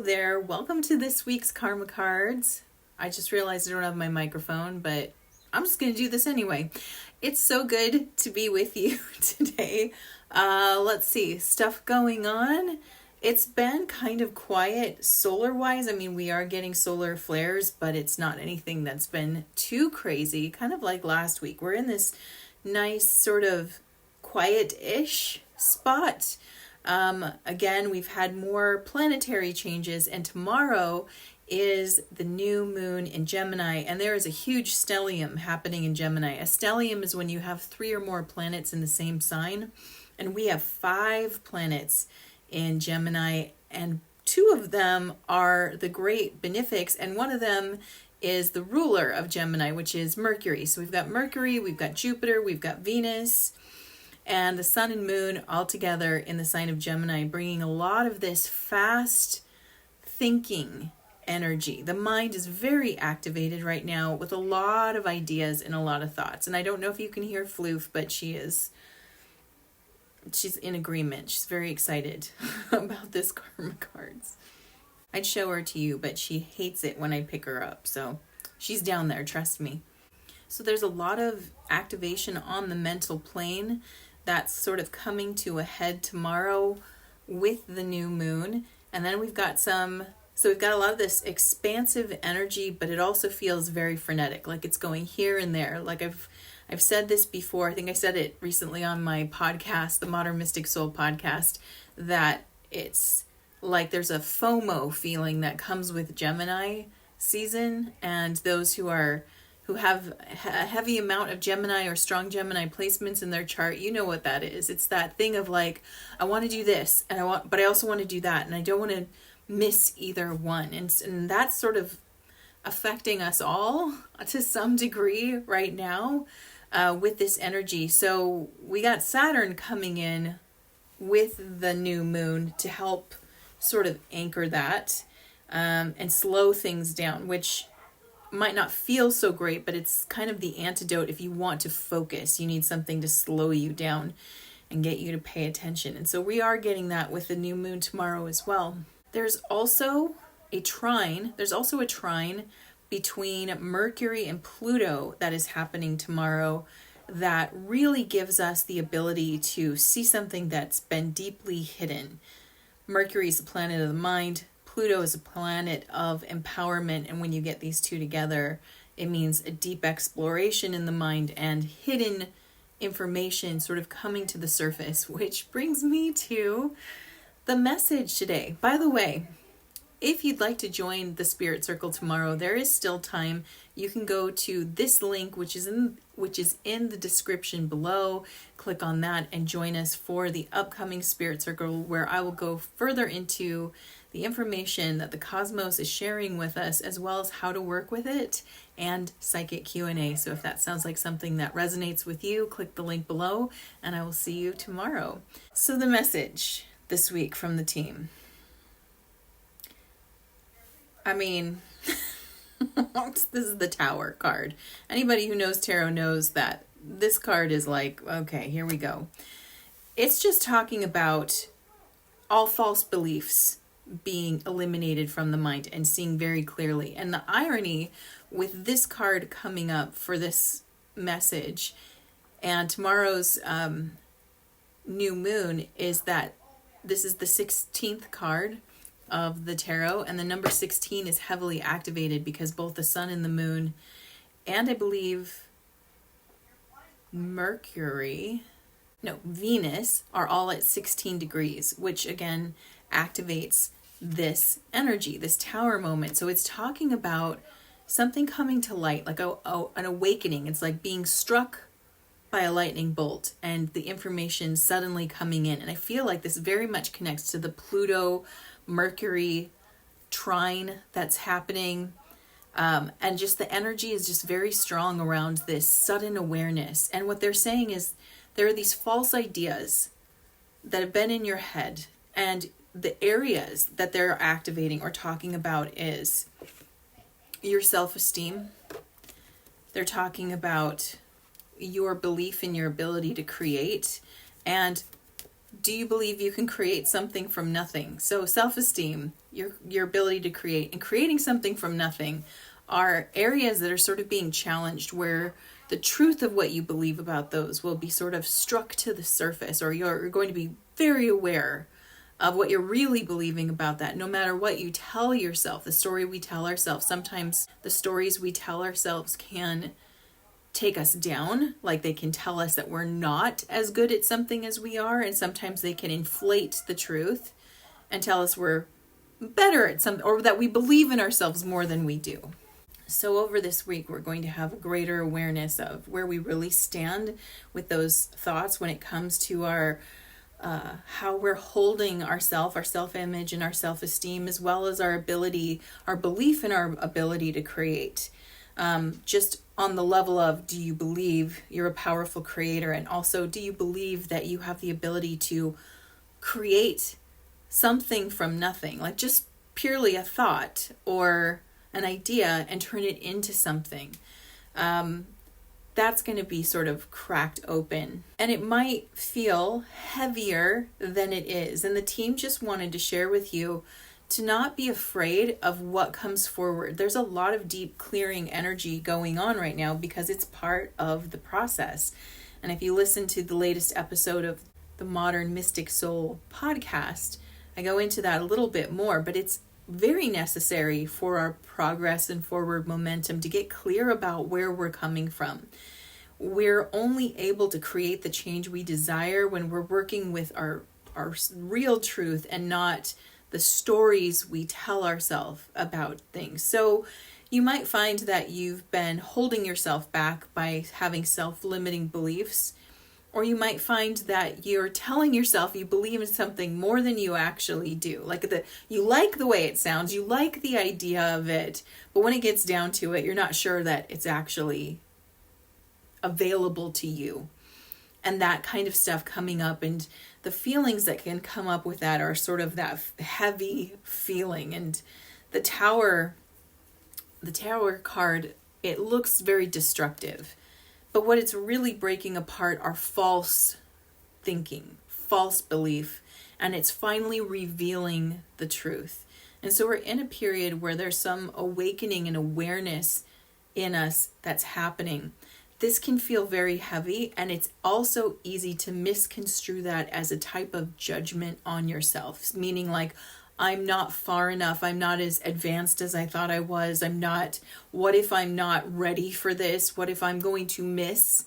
there, welcome to this week's Karma Cards. I just realized I don't have my microphone, but I'm just going to do this anyway. It's so good to be with you today. Let's see, stuff going on. It's been kind of quiet solar-wise. I mean, we are getting solar flares, but it's not anything that's been too crazy, kind of like last week. We're in this nice sort of quiet-ish spot. Again, we've had more planetary changes, and tomorrow is the new moon in Gemini, and there is a huge stellium happening in Gemini. A stellium is when you have 3 or more planets in the same sign, and we have 5 planets in Gemini, and 2 of them are the great benefics, and one of them is the ruler of Gemini, which is Mercury. So we've got Mercury, we've got Jupiter, we've got Venus, and the sun and moon all together in the sign of Gemini, bringing a lot of this fast thinking energy. The mind is very activated right now with a lot of ideas and a lot of thoughts. And I don't know if you can hear Floof, but she's in agreement. She's very excited about this karma cards. I'd show her to you, but she hates it when I pick her up. So she's down there, trust me. So there's a lot of activation on the mental plane that's sort of coming to a head tomorrow with the new moon. And then we've got we've got a lot of this expansive energy, but it also feels very frenetic, like it's going here and there. Like I've said this before, I think I said it recently on my podcast, the Modern Mystic Soul podcast, that it's like there's a FOMO feeling that comes with Gemini season, and those who have a heavy amount of Gemini or strong Gemini placements in their chart, you know what that is. It's that thing of like, I want to do this, but I also want to do that, and I don't want to miss either one. And that's sort of affecting us all to some degree right now with this energy. So we got Saturn coming in with the new moon to help sort of anchor that and slow things down, which might not feel so great, but it's kind of the antidote. If you want to focus, you need something to slow you down and get you to pay attention. And so we are getting that with the new moon tomorrow as well. There's also a trine between Mercury and Pluto that is happening tomorrow that really gives us the ability to see something that's been deeply hidden. Mercury is the planet of the mind. Pluto is a planet of empowerment, and when you get these two together, it means a deep exploration in the mind and hidden information sort of coming to the surface, which brings me to the message today. By the way, if you'd like to join the Spirit Circle tomorrow, there is still time. You can go to this link, which is in the description below. Click on that and join us for the upcoming Spirit Circle, where I will go further into the information that the cosmos is sharing with us, as well as how to work with it, and psychic Q&A. So if that sounds like something that resonates with you, click the link below, and I will see you tomorrow. So the message this week from the team. I mean, this is the Tower card. Anybody who knows tarot knows that this card is like, okay, here we go. It's just talking about all false beliefs being eliminated from the mind and seeing very clearly. And the irony with this card coming up for this message and tomorrow's new moon is that this is the 16th card of the tarot, and the number 16 is heavily activated because both the sun and the moon, and I believe Venus are all at 16 degrees, which again activates this energy, this tower moment. So it's talking about something coming to light, like an awakening. It's like being struck by a lightning bolt and the information suddenly coming in. And I feel like this very much connects to the Pluto Mercury trine that's happening. And just the energy is just very strong around this sudden awareness. And what they're saying is there are these false ideas that have been in your head, and the areas that they're activating or talking about is your self-esteem. They're talking about your belief in your ability to create, and Do you believe you can create something from nothing? So self-esteem, your ability to create, and creating something from nothing are areas that are sort of being challenged, where the truth of what you believe about those will be sort of struck to the surface, or you're going to be very aware of what you're really believing about that, no matter what you tell yourself, the story we tell ourselves. Sometimes the stories we tell ourselves can take us down, like they can tell us that we're not as good at something as we are, and sometimes they can inflate the truth and tell us we're better at something, or that we believe in ourselves more than we do. So over this week, we're going to have a greater awareness of where we really stand with those thoughts when it comes to our how we're holding our self-image and our self-esteem, as well as our belief in our ability to create. Just on the level of, do you believe you're a powerful creator? And also, do you believe that you have the ability to create something from nothing, like just purely a thought or an idea, and turn it into something? That's going to be sort of cracked open, and it might feel heavier than it is. And the team just wanted to share with you to not be afraid of what comes forward. There's a lot of deep clearing energy going on right now because it's part of the process. And if you listen to the latest episode of the Modern Mystic Soul podcast, I go into that a little bit more, but it's very necessary for our progress and forward momentum to get clear about where we're coming from. We're only able to create the change we desire when we're working with our real truth and not the stories we tell ourselves about things. So you might find that you've been holding yourself back by having self-limiting beliefs, or you might find that you're telling yourself you believe in something more than you actually do. You like the way it sounds, you like the idea of it, but when it gets down to it, you're not sure that it's actually available to you. And that kind of stuff coming up, and the feelings that can come up with that are sort of that heavy feeling. And the Tower card, it looks very destructive, but what it's really breaking apart are false thinking, false belief, and it's finally revealing the truth. And so we're in a period where there's some awakening and awareness in us that's happening. This can feel very heavy, and it's also easy to misconstrue that as a type of judgment on yourself, meaning like, I'm not far enough, I'm not as advanced as I thought I was, what if I'm not ready for this? What if I'm going to miss,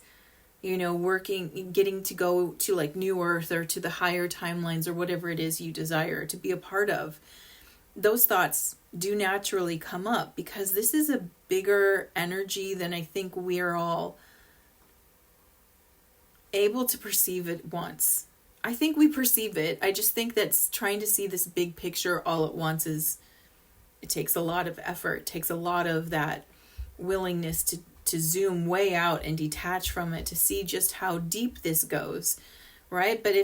getting to go to like New Earth or to the higher timelines or whatever it is you desire to be a part of? Those thoughts do naturally come up because this is a bigger energy than I think we are all able to perceive at once. I think we perceive it. I just think that trying to see this big picture all at once it takes a lot of effort. It takes a lot of that willingness to zoom way out and detach from it to see just how deep this goes, right? But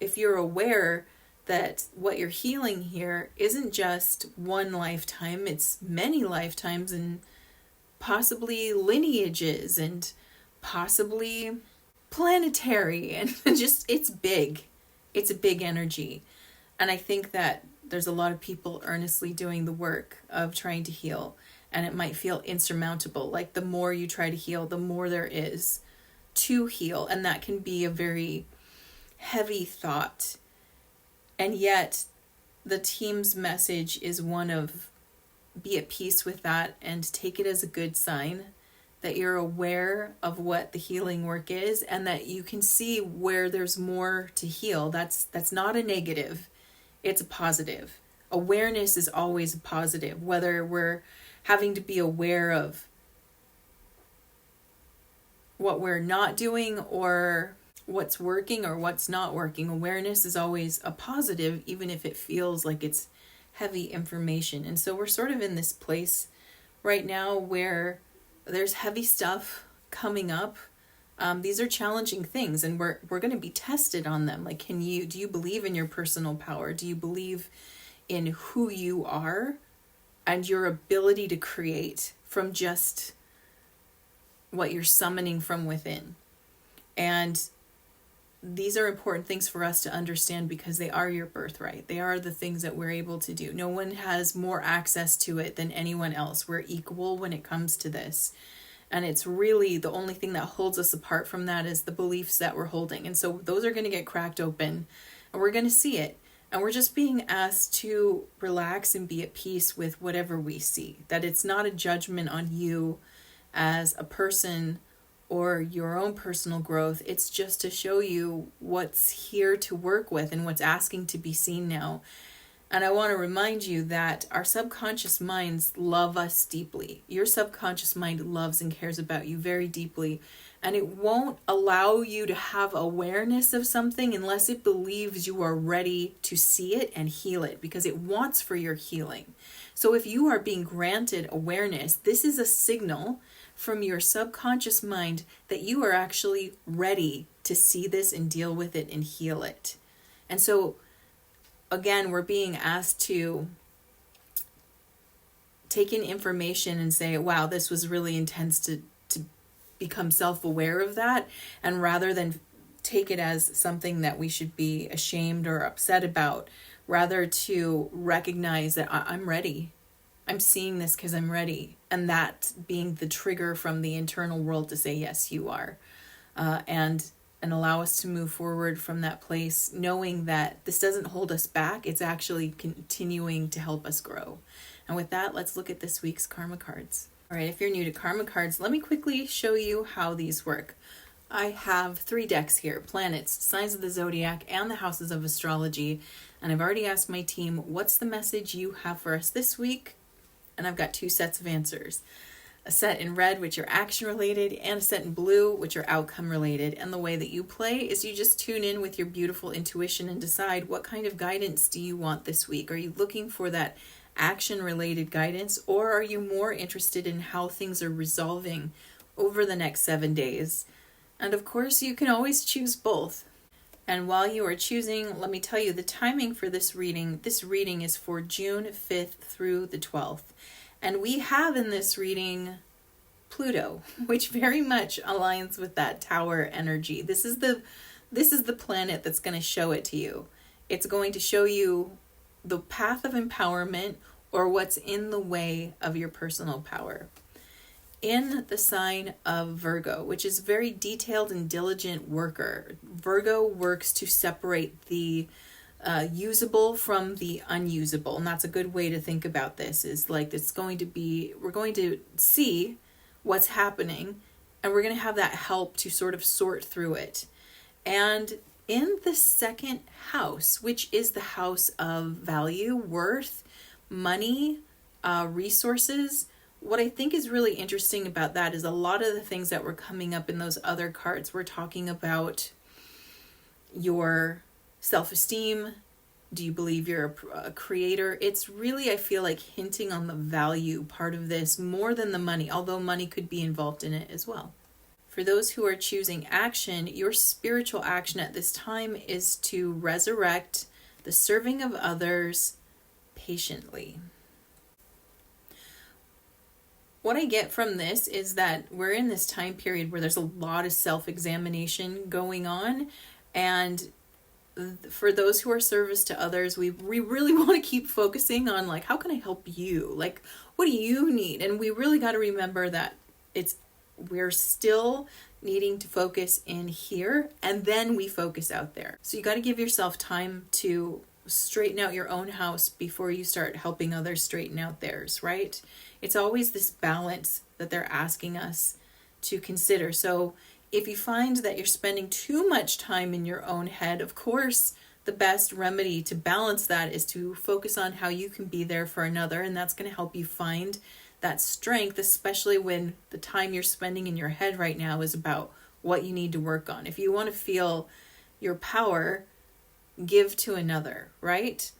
if you're aware that what you're healing here isn't just one lifetime, it's many lifetimes and possibly lineages and possibly planetary, and just it's big. It's a big energy. And I think that there's a lot of people earnestly doing the work of trying to heal, and it might feel insurmountable. Like the more you try to heal, the more there is to heal, and that can be a very heavy thought. And yet the team's message is one of be at peace with that and take it as a good sign that you're aware of what the healing work is and that you can see where there's more to heal. That's not a negative, it's a positive. Awareness is always a positive, whether we're having to be aware of what we're not doing or what's working or what's not working. Awareness is always a positive, even if it feels like it's heavy information. And so we're sort of in this place right now where there's heavy stuff coming up. These are challenging things, and we're going to be tested on them. Like, do you believe in your personal power? Do you believe in who you are and your ability to create from just what you're summoning from within? And these are important things for us to understand because they are your birthright. They are the things that we're able to do. No one has more access to it than anyone else. We're equal when it comes to this. And it's really the only thing that holds us apart from that is the beliefs that we're holding. And so those are going to get cracked open and we're going to see it. And we're just being asked to relax and be at peace with whatever we see. That it's not a judgment on you as a person or your own personal growth. It's just to show you what's here to work with and what's asking to be seen now. And I want to remind you that our subconscious minds love us deeply. Your subconscious mind loves and cares about you very deeply. And it won't allow you to have awareness of something unless it believes you are ready to see it and heal it, because it wants for your healing. So if you are being granted awareness, this is a signal from your subconscious mind that you are actually ready to see this and deal with it and heal it. And so again, we're being asked to take in information and say, wow, this was really intense, to become self-aware of that. And rather than take it as something that we should be ashamed or upset about, rather to recognize that I'm ready. I'm seeing this because I'm ready. And that being the trigger from the internal world to say, yes, you are. And allow us to move forward from that place, knowing that this doesn't hold us back. It's actually continuing to help us grow. And with that, let's look at this week's karma cards. All right, if you're new to karma cards, let me quickly show you how these work. I have 3 decks here: planets, signs of the zodiac, and the houses of astrology. And I've already asked my team, what's the message you have for us this week? And I've got 2 sets of answers. A set in red, which are action related, and a set in blue, which are outcome related. And the way that you play is you just tune in with your beautiful intuition and decide what kind of guidance do you want this week. Are you looking for that action related guidance, or are you more interested in how things are resolving over the next 7 days? And of course, you can always choose both. And while you are choosing, let me tell you the timing for this reading. This reading is for June 5th through the 12th. And we have in this reading Pluto, which very much aligns with that tower energy. This is the planet that's going to show it to you. It's going to show you the path of empowerment or what's in the way of your personal power. In the sign of Virgo, which is very detailed and diligent worker. Virgo works to separate the usable from the unusable. And that's a good way to think about this, is like we're going to see what's happening and we're going to have that help to sort of sort through it. And in the second house, which is the house of value, worth, money, resources, what I think is really interesting about that is a lot of the things that were coming up in those other cards. We're talking about your self-esteem. Do you believe you're a creator? It's really, I feel like, hinting on the value part of this more than the money, although money could be involved in it as well. For those who are choosing action, your spiritual action at this time is to resurrect the serving of others patiently. What I get from this is that we're in this time period where there's a lot of self-examination going on, and for those who are service to others, we really want to keep focusing on, like, how can I help you? Like, what do you need? And we really got to remember that we're still needing to focus in here, and then we focus out there. So you got to give yourself time to straighten out your own house before you start helping others straighten out theirs, right? It's always this balance that they're asking us to consider. So if you find that you're spending too much time in your own head, of course, the best remedy to balance that is to focus on how you can be there for another. And that's going to help you find that strength, especially when the time you're spending in your head right now is about what you need to work on. If you want to feel your power, give to another, right?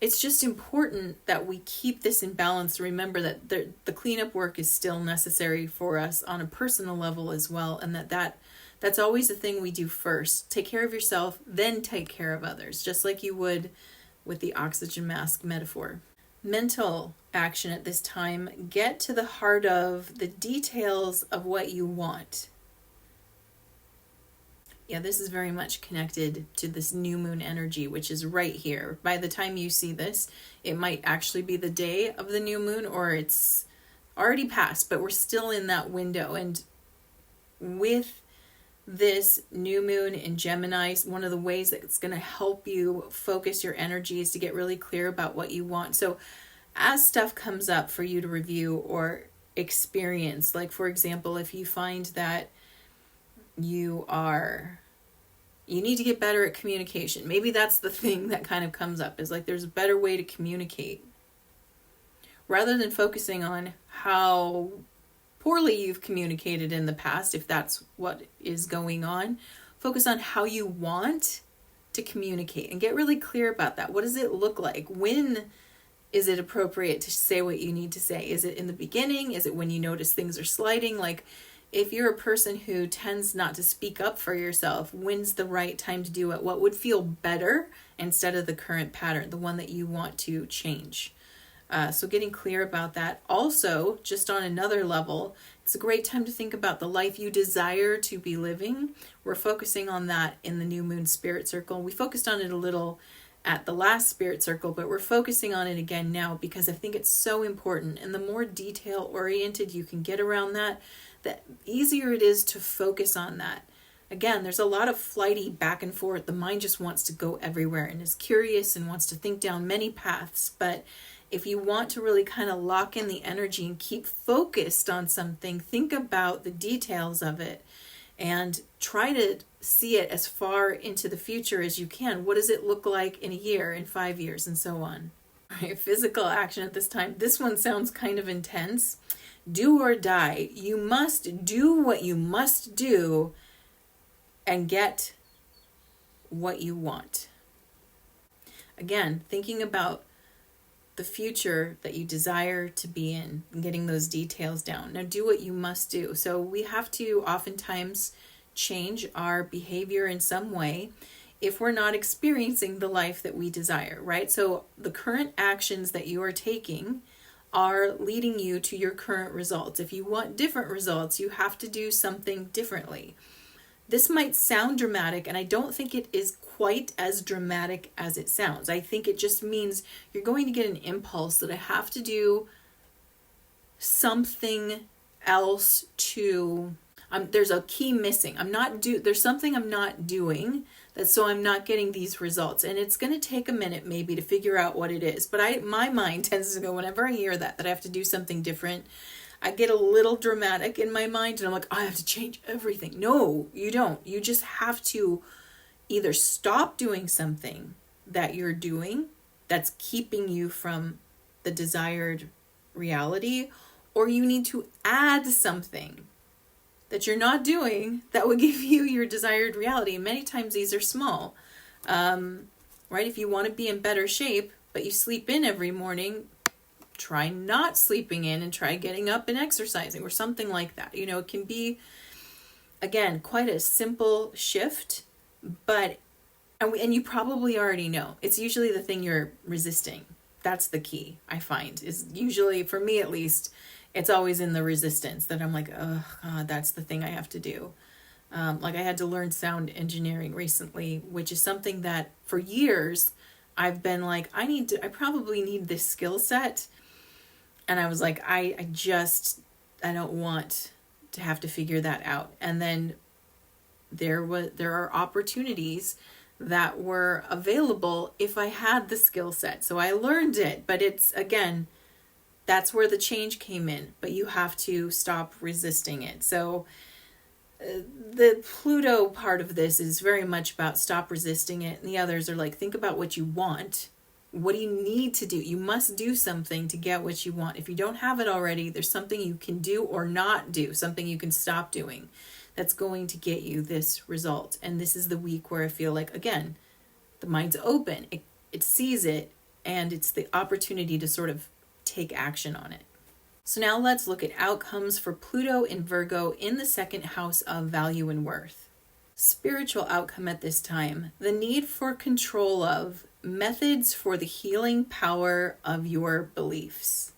It's just important that we keep this in balance. Remember that the cleanup work is still necessary for us on a personal level as well, and that's always the thing we do first. Take care of yourself, then take care of others, just like you would with the oxygen mask metaphor. Mental action at this time: get to the heart of the details of what you want. Yeah, this is very much connected to this new moon energy, which is right here. By the time you see this, it might actually be the day of the new moon, or it's already passed, but we're still in that window. And with this new moon in Gemini, one of the ways that it's going to help you focus your energy is to get really clear about what you want. So as stuff comes up for you to review or experience, like for example, if you find that you need to get better at communication, maybe that's the thing that kind of comes up, is like there's a better way to communicate. Rather than focusing on how poorly you've communicated in the past, if that's what is going on, focus on how you want to communicate and get really clear about that. What does it look like? When is it appropriate to say what you need to say? Is it in the beginning? Is it when you notice things are sliding? Like, if you're a person who tends not to speak up for yourself, when's the right time to do it? What would feel better instead of the current pattern, the one that you want to change? So getting clear about that. Also, just on another level, it's a great time to think about the life you desire to be living. We're focusing on that in the new moon spirit circle. We focused on it a little at the last spirit circle, but we're focusing on it again now because I think it's so important. And the more detail oriented you can get around that, the easier it is to focus on that. Again, there's a lot of flighty back and forth. The mind just wants to go everywhere and is curious and wants to think down many paths. But if you want to really kind of lock in the energy and keep focused on something, think about the details of it and try to see it as far into the future as you can. What does it look like in a year, in 5 years, and so on? All right, physical action at this time. This one sounds kind of intense. Do or die. You must do what you must do and get what you want. Again, thinking about the future that you desire to be in and getting those details down. Now do what you must do. So we have to oftentimes change our behavior in some way if we're not experiencing the life that we desire, right? So the current actions that you are taking are leading you to your current results. If you want different results, you have to do something differently. This might sound dramatic, and I don't think it is quite as dramatic as it sounds. I think it just means you're going to get an impulse that I have to do something else to... there's a key missing. There's something I'm not doing, so I'm not getting these results. And it's going to take a minute maybe to figure out what it is. But my mind tends to go, whenever I hear that I have to do something different, I get a little dramatic in my mind and I'm like, I have to change everything. No, you don't. You just have to either stop doing something that you're doing that's keeping you from the desired reality, or you need to add something that you're not doing that would give you your desired reality. And many times these are small, right? If you want to be in better shape, but you sleep in every morning, try not sleeping in and try getting up and exercising or something like that. It can be, again, quite a simple shift, but, and you probably already know, it's usually the thing you're resisting. That's the key, I find, is usually, for me at least, it's always in the resistance that I'm like, oh God, that's the thing I have to do. Like I had to learn sound engineering recently, which is something that for years I've been like, I probably need this skill set. And I was like, I don't want to have to figure that out. And then there are opportunities that were available if I had the skill set. So I learned it, but it's, again, that's where the change came in, but you have to stop resisting it. So the Pluto part of this is very much about stop resisting it. And the others are like, think about what you want. What do you need to do? You must do something to get what you want. If you don't have it already, there's something you can do or not do, something you can stop doing that's going to get you this result. And this is the week where I feel like, again, the mind's open. It sees it, and it's the opportunity to sort of take action on it. So now let's look at outcomes for Pluto in Virgo in the second house of value and worth. Spiritual outcome at this time, the need for control of methods for the healing power of your beliefs.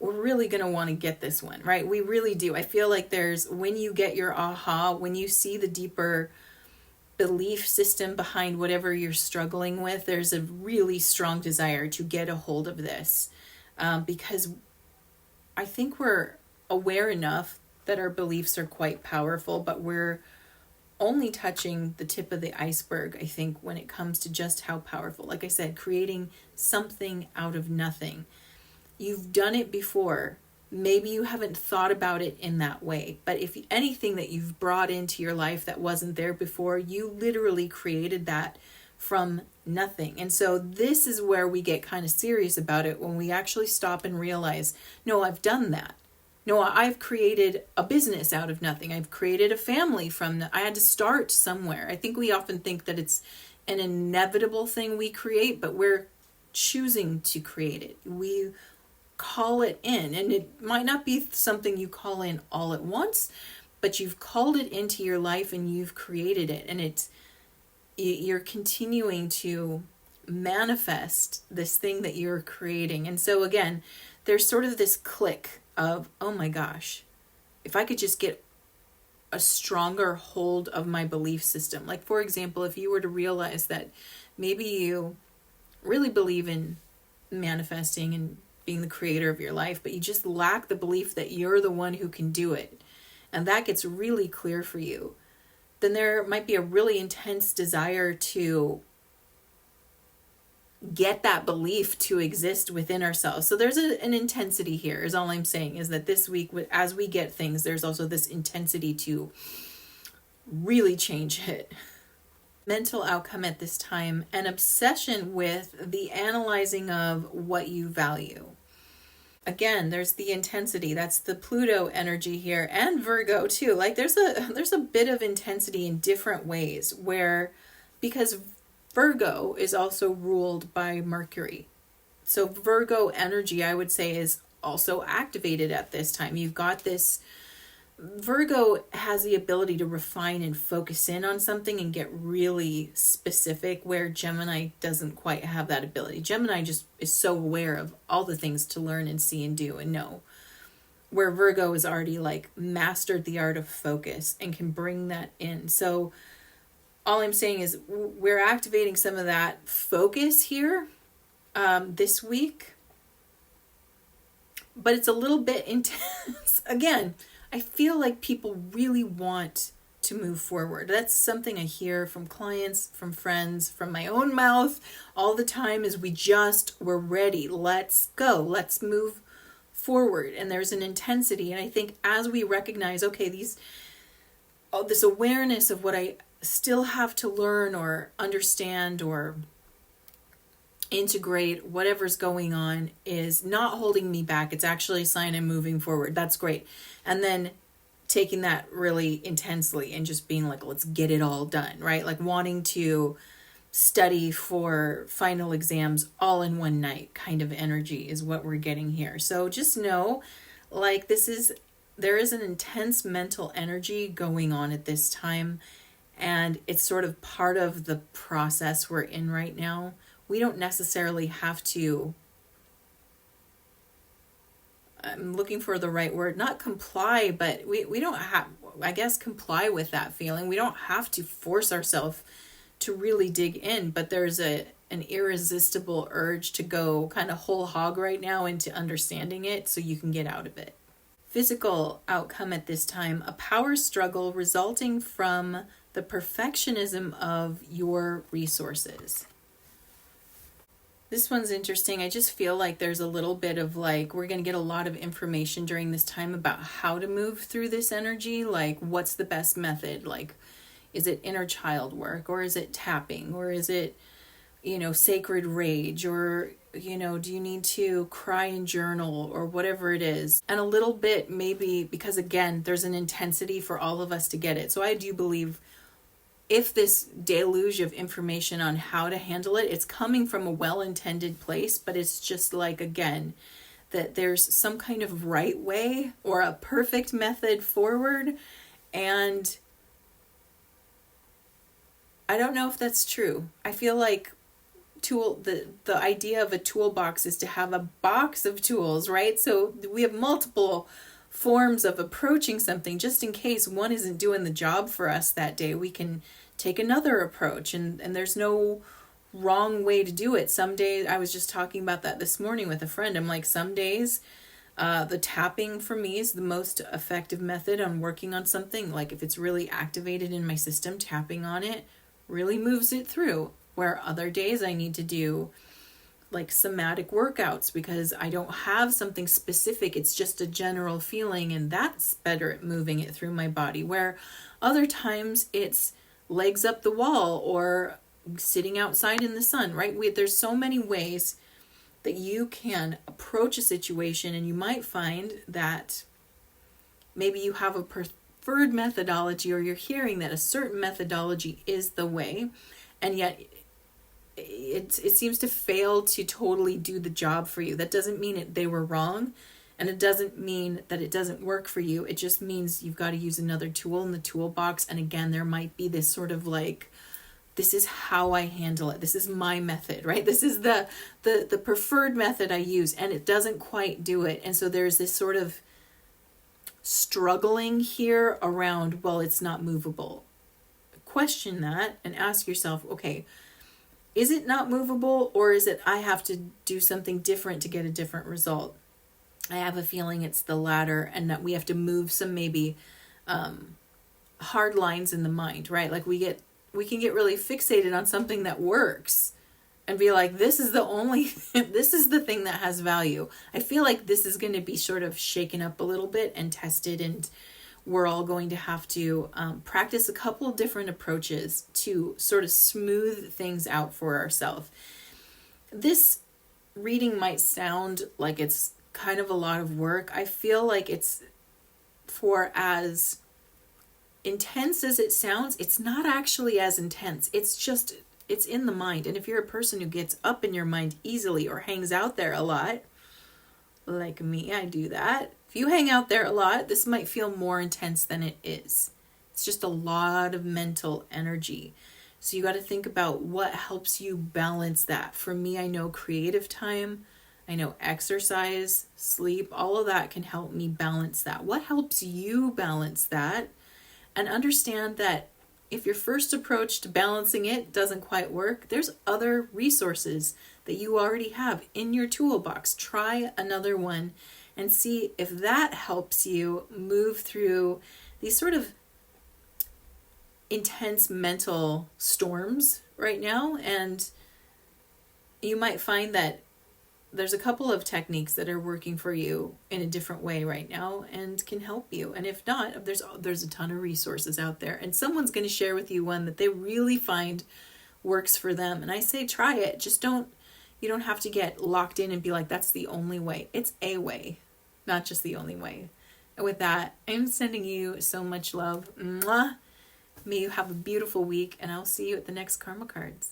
we're really going to want to get this one, right? We really do. I feel like when you get your aha, when you see the deeper belief system behind whatever you're struggling with, there's a really strong desire to get a hold of this, because I think we're aware enough that our beliefs are quite powerful, but we're only touching the tip of the iceberg, I think, when it comes to just how powerful. Like I said, creating something out of nothing. You've done it before. Maybe you haven't thought about it in that way, but if anything that you've brought into your life that wasn't there before, you literally created that from nothing. And so this is where we get kind of serious about it, when we actually stop and realize, no, I've done that. No, I've created a business out of nothing. I've created a family I had to start somewhere. I think we often think that it's an inevitable thing we create, but we're choosing to create it. We call it in, and it might not be something you call in all at once, but you've called it into your life and you've created it, and you're continuing to manifest this thing that you're creating. And so again, there's sort of this click of, oh my gosh, if I could just get a stronger hold of my belief system. Like, for example, if you were to realize that maybe you really believe in manifesting and being the creator of your life, but you just lack the belief that you're the one who can do it, and that gets really clear for you, then there might be a really intense desire to get that belief to exist within ourselves. So there's an intensity here, is all I'm saying, is that this week, as we get things, there's also this intensity to really change it. Mental outcome at this time, an obsession with the analyzing of what you value. Again, there's the intensity. That's the Pluto energy here, and Virgo too. Like there's a bit of intensity in different ways, because Virgo is also ruled by Mercury. So Virgo energy, I would say, is also activated at this time. You've got this, Virgo has the ability to refine and focus in on something and get really specific, where Gemini doesn't quite have that ability. Gemini just is so aware of all the things to learn and see and do and know, where Virgo has already like mastered the art of focus and can bring that in. So all I'm saying is we're activating some of that focus here this week, but it's a little bit intense. Again, I feel like people really want to move forward. That's something I hear from clients, from friends, from my own mouth all the time, is we're ready. Let's go. Let's move forward. And there's an intensity. And I think as we recognize, okay, this awareness of what I still have to learn or understand or integrate, whatever's going on, is not holding me back. It's actually a sign I'm moving forward. That's great. And then taking that really intensely and just being like, let's get it all done, right? Like wanting to study for final exams all in one night kind of energy is what we're getting here. So just know, like, there is an intense mental energy going on at this time, and it's sort of part of the process we're in right now. We don't necessarily have to, I'm looking for the right word, not comply, but we don't have, I guess, comply with that feeling. We don't have to force ourselves to really dig in, but there's an irresistible urge to go kind of whole hog right now into understanding it so you can get out of it. Physical outcome at this time, a power struggle resulting from the perfectionism of your resources. This one's interesting. I just feel like there's a little bit of like, we're going to get a lot of information during this time about how to move through this energy. Like, what's the best method? Like, is it inner child work, or is it tapping, or is it, sacred rage, or, do you need to cry and journal, or whatever it is? And a little bit maybe, because again, there's an intensity for all of us to get it. So I do believe if this deluge of information on how to handle it, it's coming from a well-intended place, but it's just like, again, that there's some kind of right way or a perfect method forward. And I don't know if that's true. I feel like the idea of a toolbox is to have a box of tools, right? So we have multiple forms of approaching something. Just in case one isn't doing the job for us that day, we can take another approach, and there's no wrong way to do it. Some days, I was just talking about that this morning with a friend. I'm like, some days the tapping for me is the most effective method on working on something. Like if it's really activated in my system, tapping on it really moves it through. Where other days I need to do like somatic workouts because I don't have something specific. It's just a general feeling, and that's better at moving it through my body. Where other times it's legs up the wall or sitting outside in the sun, right? There's so many ways that you can approach a situation, and you might find that maybe you have a preferred methodology, or you're hearing that a certain methodology is the way, and yet it seems to fail to totally do the job for you. That doesn't mean they were wrong, and it doesn't mean that it doesn't work for you. It just means you've got to use another tool in the toolbox. And again, there might be this sort of like, this is how I handle it. This is my method, right? This is the preferred method I use, and it doesn't quite do it. And so there's this sort of struggling here around, well, it's not movable. Question that and ask yourself, okay, is it not movable, or is it I have to do something different to get a different result? I have a feeling it's the latter, and that we have to move some maybe hard lines in the mind, right? Like we can get really fixated on something that works and be like, this is this is the thing that has value. I feel like this is going to be sort of shaken up a little bit and tested, and we're all going to have to practice a couple of different approaches to sort of smooth things out for ourselves. This reading might sound like it's kind of a lot of work. I feel like it's, for as intense as it sounds, it's not actually as intense. It's in the mind. And if you're a person who gets up in your mind easily or hangs out there a lot, like me, I do that. If you hang out there a lot, this might feel more intense than it is. It's just a lot of mental energy. So you got to think about what helps you balance that. For me, I know creative time, I know exercise, sleep, all of that can help me balance that. What helps you balance that? And understand that if your first approach to balancing it doesn't quite work, there's other resources that you already have in your toolbox. Try another one and see if that helps you move through these sort of intense mental storms right now. And you might find that there's a couple of techniques that are working for you in a different way right now and can help you. And if not, there's a ton of resources out there, and someone's going to share with you one that they really find works for them. And I say, try it. Just you don't have to get locked in and be like, that's the only way. It's a way, not just the only way. And with that, I'm sending you so much love. Mwah. May you have a beautiful week, and I'll see you at the next Karma Cards.